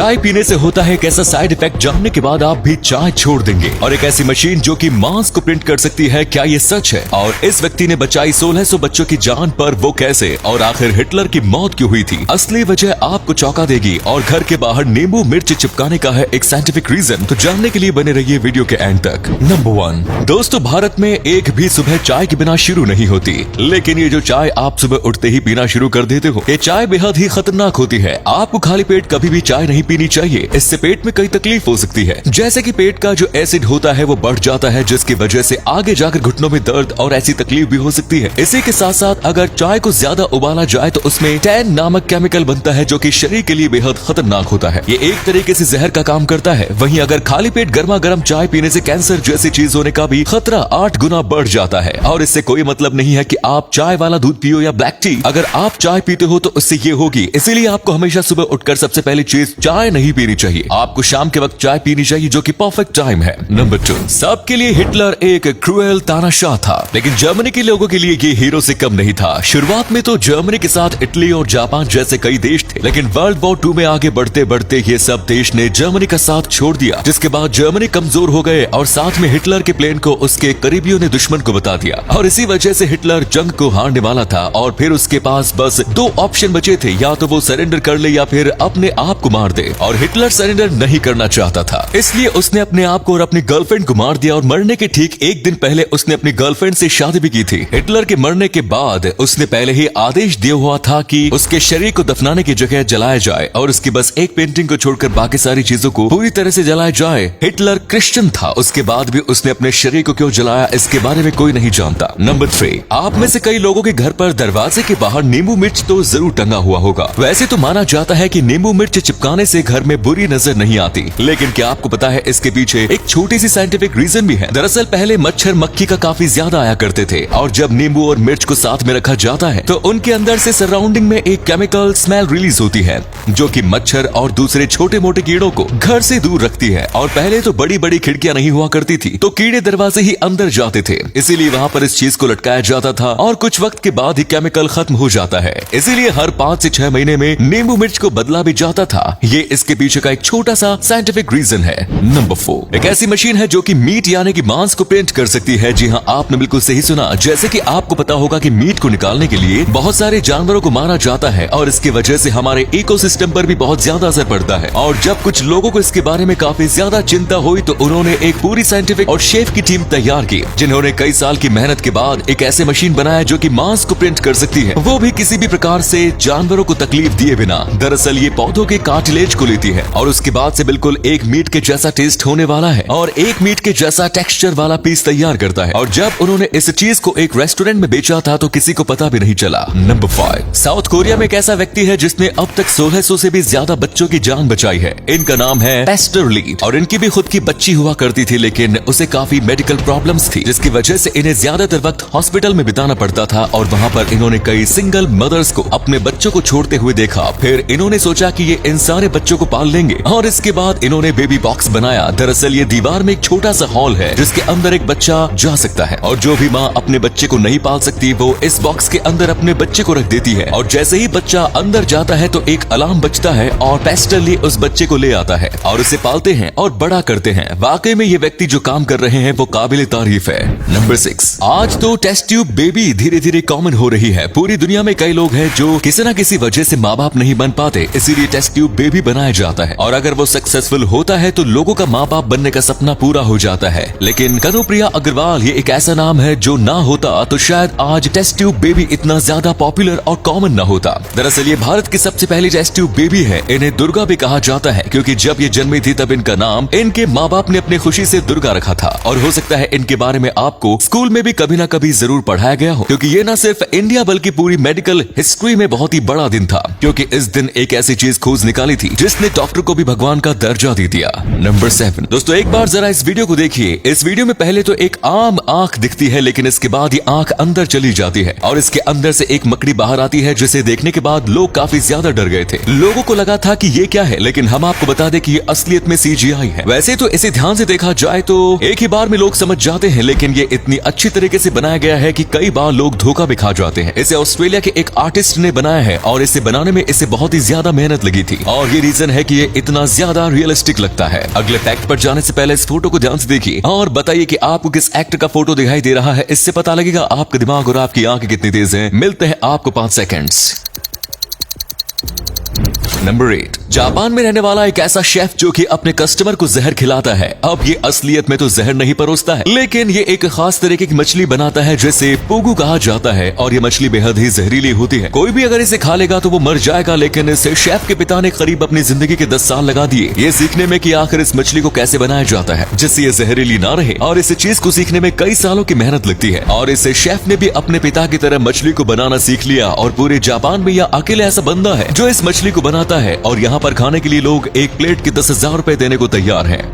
चाय पीने से होता है कैसा साइड इफेक्ट जानने के बाद आप भी चाय छोड़ देंगे। और एक ऐसी मशीन जो कि मांस को प्रिंट कर सकती है, क्या ये सच है? और इस व्यक्ति ने बचाई 1600 बच्चों की जान, पर वो कैसे? और आखिर हिटलर की मौत क्यों हुई थी? असली वजह आपको चौंका देगी। और घर के बाहर नींबू मिर्च चिपकाने का है एक साइंटिफिक रीजन, तो जानने के लिए बने रहिए वीडियो के एंड तक। नंबर 1 दोस्तों, भारत में एक भी सुबह चाय के बिना शुरू नहीं होती, लेकिन ये जो चाय आप सुबह उठते ही पीना शुरू कर देते हो, ये चाय बेहद ही खतरनाक होती है। आपको खाली पेट कभी भी चाय नहीं पीनी चाहिए, इससे पेट में कई तकलीफ हो सकती है। जैसे कि पेट का जो एसिड होता है वो बढ़ जाता है, जिसकी वजह से आगे जाकर घुटनों में दर्द और ऐसी तकलीफ भी हो सकती है। इसी के साथ साथ अगर चाय को ज्यादा उबाला जाए तो उसमें टैन नामक केमिकल बनता है, जो कि शरीर के लिए बेहद खतरनाक होता है। ये एक तरीके से जहर का काम करता है। वहीं अगर खाली पेट गर्मा गर्म चाय पीने से कैंसर जैसी चीज होने का भी खतरा 8 गुना बढ़ जाता है। और इससे कोई मतलब नहीं है कि आप चाय वाला दूध पियो या ब्लैक टी, अगर आप चाय पीते हो तो उससे ये होगी। इसीलिए आपको हमेशा सुबह उठकर सबसे पहली चीज चाय नहीं पीनी चाहिए, आपको शाम के वक्त चाय पीनी चाहिए, जो कि परफेक्ट टाइम है। नंबर 2, सबके लिए हिटलर एक क्रूएल तानाशाह था, लेकिन जर्मनी के लोगों के लिए ये हीरो से कम नहीं था। शुरुआत में तो जर्मनी के साथ इटली और जापान जैसे कई देश थे, लेकिन वर्ल्ड वॉर 2 में आगे बढ़ते बढ़ते ये सब देश ने जर्मनी का साथ छोड़ दिया, जिसके बाद जर्मनी कमजोर हो गए और साथ में हिटलर के प्लेन को उसके करीबियों ने दुश्मन को बता दिया। और इसी वजह से हिटलर जंग को हारने वाला था और फिर उसके पास बस 2 ऑप्शन बचे थे, या तो वो सरेंडर कर ले या फिर अपने आप को मार दे। और हिटलर सरेंडर नहीं करना चाहता था, इसलिए उसने अपने आप को और अपनी गर्लफ्रेंड को मार दिया। और मरने के ठीक एक दिन पहले उसने अपनी गर्लफ्रेंड से शादी भी की थी। हिटलर के मरने के बाद उसने पहले ही आदेश दिया हुआ था कि उसके शरीर को दफनाने की जगह जलाया जाए और उसकी बस एक पेंटिंग को छोड़कर बाकी सारी चीजों को पूरी तरह से जलाया जाए। हिटलर क्रिश्चियन था, उसके बाद भी उसने अपने शरीर को क्यों जलाया इसके बारे में कोई नहीं जानता। नंबर 3, आप में से कई लोगों के घर पर दरवाजे के बाहर नींबू मिर्च तो जरूर टंगा हुआ होगा। वैसे तो माना जाता है कि नींबू मिर्च चिपकाने से घर में बुरी नजर नहीं आती, लेकिन क्या आपको पता है इसके पीछे एक छोटी सी साइंटिफिक रीजन भी है। दरअसल पहले मच्छर मक्खी का काफी ज्यादा आया करते थे, और जब नींबू और मिर्च को साथ में रखा जाता है तो उनके अंदर से सराउंडिंग में एक केमिकल स्मेल रिलीज होती है, जो कि मच्छर और दूसरे छोटे मोटे कीड़ों को घर से दूर रखती है। और पहले तो बड़ी बड़ी खिड़कियां नहीं हुआ करती थी, तो कीड़े दरवाजे ही अंदर जाते थे, इसीलिए वहाँ पर इस चीज को लटकाया जाता था और कुछ वक्त के बाद ही केमिकल खत्म हो जाता है। इसीलिए हर 5 से 6 महीने में नींबू मिर्च को बदला भी जाता था। ये इसके पीछे का एक छोटा सा साइंटिफिक रीजन है। नंबर 4, एक ऐसी मशीन है जो कि मीट यानी कि मांस को प्रिंट कर सकती है। जी हाँ, आपने बिल्कुल सही सुना। जैसे कि आपको पता होगा कि मीट को निकालने के लिए बहुत सारे जानवरों को मारा जाता है और इसकी वजह से हमारे इकोसिस्टम पर भी बहुत ज्यादा असर पड़ता है। और जब कुछ लोगों को इसके बारे में काफी ज्यादा चिंता हुई तो उन्होंने एक पूरी साइंटिफिक और शेफ की टीम तैयार की, जिन्होंने कई साल की मेहनत के बाद एक ऐसे मशीन बनाया जो कि मांस को प्रिंट कर सकती है, वो भी किसी भी प्रकार से जानवरों को तकलीफ दिए बिना। दरअसल ये पौधों के कार्टिलेज को लेती है और उसके बाद से बिल्कुल एक मीट के जैसा टेस्ट होने वाला है और एक मीट के जैसा टेक्सचर वाला पीस तैयार करता है। और जब उन्होंने इस चीज को एक रेस्टोरेंट में बेचा था तो किसी को पता भी नहीं चला। नंबर 5, साउथ कोरिया में एक ऐसा व्यक्ति है जिसने अब तक 1600 से भी ज्यादा बच्चों की जान बचाई है। इनका नाम है पेस्टर ली और इनकी भी खुद की बच्ची हुआ करती थी, लेकिन उसे काफी मेडिकल प्रॉब्लम्स थी, जिसकी वजह से इन्हें ज्यादातर वक्त हॉस्पिटल में बिताना पड़ता था। और वहाँ पर इन्होंने कई सिंगल मदर्स को अपने बच्चों को छोड़ते हुए देखा। फिर इन्होंने सोचा कि ये इन सारे बच्चों को पाल लेंगे और इसके बाद इन्होंने बेबी बॉक्स बनाया। दरअसल ये दीवार में एक छोटा सा हॉल है जिसके अंदर एक बच्चा जा सकता है, और जो भी माँ अपने बच्चे को नहीं पाल सकती वो इस बॉक्स के अंदर अपने बच्चे को रख देती है। और जैसे ही बच्चा अंदर जाता है तो एक अलार्म बजता है और पेस्टर ली उस बच्चे को ले आता है और उसे पालते हैं और बड़ा करते हैं। वाकई में ये व्यक्ति जो काम कर रहे हैं वो काबिल तारीफ है। नंबर 6, आज तो टेस्ट ट्यूब बेबी धीरे धीरे कॉमन हो रही है। पूरी दुनिया में कई लोग हैं जो किसी न किसी वजह से माँ बाप नहीं बन पाते, इसीलिए टेस्ट ट्यूब बेबी बनाया जाता है। और अगर वो सक्सेसफुल होता है तो लोगों का माँ बाप बनने का सपना पूरा हो जाता है। लेकिन कनुप्रिया अग्रवाल ये एक ऐसा नाम है जो ना होता तो शायद आज टेस्ट ट्यूब बेबी इतना ज्यादा पॉपुलर और कॉमन ना होता। दरअसल ये भारत की सबसे पहली टेस्ट ट्यूब बेबी है। इन्हें दुर्गा भी कहा जाता है क्योंकि जब ये जन्मी थी तब इनका नाम इनके माँ बाप ने अपनी खुशी से दुर्गा रखा था। और हो सकता है इनके बारे में आपको स्कूल में भी कभी ना कभी जरूर पढ़ाया गया हो, क्योंकि ये न सिर्फ इंडिया बल्कि पूरी मेडिकल हिस्ट्री में बहुत ही बड़ा दिन था, क्योंकि इस दिन एक ऐसी चीज खोज निकाली थी जिसने डॉक्टर को भी भगवान का दर्जा दे दिया। नंबर 7, दोस्तों एक बार जरा इस वीडियो को देखिए। इस वीडियो में पहले तो एक आम आंख दिखती है, लेकिन इसके बाद ये आंख अंदर चली जाती है और इसके अंदर से एक मकड़ी बाहर आती है, जिसे देखने के बाद लोग काफी ज्यादा डर गए थे। लोगों को लगा था कि ये क्या है, लेकिन हम आपको बता दें कि ये असलियत में CGI है। वैसे तो इसे ध्यान से देखा जाए तो एक ही बार में लोग समझ जाते हैं, लेकिन ये इतनी अच्छी तरीके से बनाया गया है कि कई बार लोग धोखा भी खा जाते हैं। इसे ऑस्ट्रेलिया के एक आर्टिस्ट ने बनाया है और इसे बनाने में इसे बहुत ही ज्यादा मेहनत लगी थी। और ये रीजन है कि ये इतना ज्यादा रियलिस्टिक लगता है। अगले फैक्ट पर जाने से पहले इस फोटो को ध्यान से देखिए और बताइए कि आपको किस एक्टर का फोटो दिखाई दे रहा है। इससे पता लगेगा आपका दिमाग और आपकी आंखें कितनी तेज हैं। मिलते हैं आपको 5 सेकंड्स। नंबर 8, जापान में रहने वाला एक ऐसा शेफ जो कि अपने कस्टमर को जहर खिलाता है। अब ये असलियत में तो जहर नहीं परोसता है, लेकिन ये एक खास तरीके की मछली बनाता है जिसे पोगु कहा जाता है और ये मछली बेहद ही जहरीली होती है। कोई भी अगर इसे खा लेगा तो वो मर जाएगा, लेकिन इसे शेफ के पिता ने करीब अपनी जिंदगी के 10 साल लगा दिए ये सीखने में कि आखिर इस मछली को कैसे बनाया जाता है जिससे ये जहरीली ना रहे। और इस चीज को सीखने में कई सालों की मेहनत लगती है और इसे शेफ ने भी अपने पिता की तरह मछली को बनाना सीख लिया। और पूरे जापान में यह अकेले ऐसा बंदा है जो इस मछली को बनाता है और यहाँ पर खाने के लिए लोग एक प्लेट के 10,000 रुपए देने को तैयार हैं।